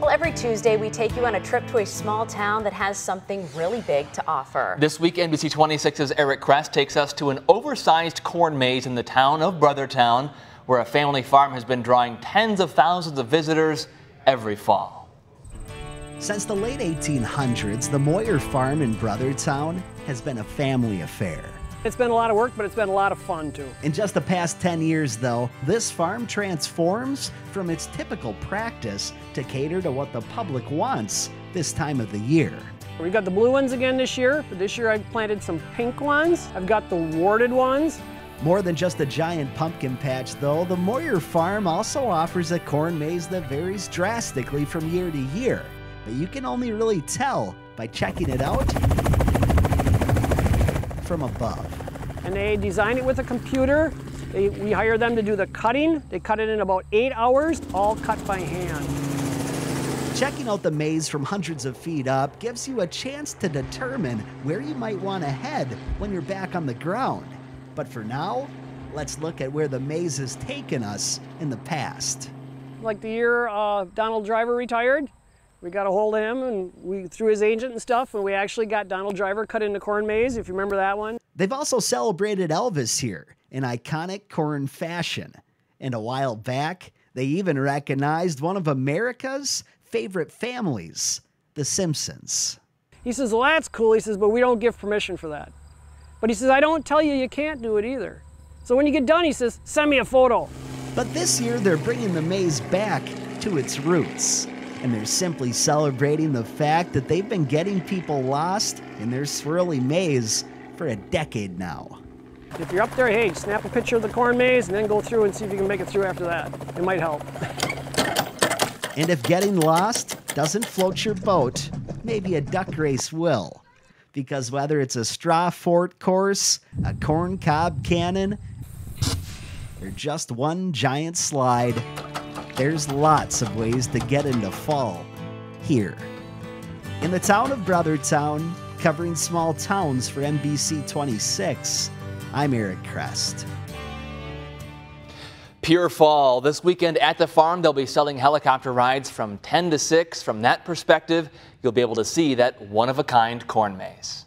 Well, every Tuesday we take you on a trip to a small town that has something really big to offer. This week, NBC 26's Eric Kress takes us to an oversized corn maze in the town of Brothertown, where a family farm has been drawing tens of thousands of visitors every fall. Since the late 1800s, the Meuer Farm in Brothertown has been a family affair. It's been a lot of work, but it's been a lot of fun too. In just the past 10 years, though, this farm transforms from its typical practice to cater to what the public wants this time of the year. We've got the blue ones again this year, but this year I've planted some pink ones. I've got the warded ones. More than just a giant pumpkin patch, though, the Meuer Farm also offers a corn maze that varies drastically from year to year. But you can only really tell by checking it out from above. And they design it with a computer. We hire them to do the cutting. They cut it in about 8 hours, all cut by hand. Checking out the maze from hundreds of feet up gives you a chance to determine where you might want to head when you're back on the ground. But for now, let's look at where the maze has taken us in the past. Like the year Donald Driver retired, we got a hold of him and through his agent and stuff, and we actually got Donald Driver cut into corn maze, if you remember that one. They've also celebrated Elvis here in iconic corn fashion. And a while back, they even recognized one of America's favorite families, the Simpsons. He says, well, that's cool. He says, but we don't give permission for that. But he says, I don't tell you can't do it either. So when you get done, he says, send me a photo. But this year, they're bringing the maze back to its roots. And they're simply celebrating the fact that they've been getting people lost in their swirly maze for a decade now. If you're up there, hey, snap a picture of the corn maze and then go through and see if you can make it through after that. It might help. And if getting lost doesn't float your boat, maybe a duck race will. Because whether it's a straw fort course, a corn cob cannon, or just one giant slide, there's lots of ways to get into fall here. In the town of Brothertown, covering small towns for NBC 26, I'm Eric Kress. Pure fall. This weekend at the farm, they'll be selling helicopter rides from 10 to 6. From that perspective, you'll be able to see that one-of-a-kind corn maze.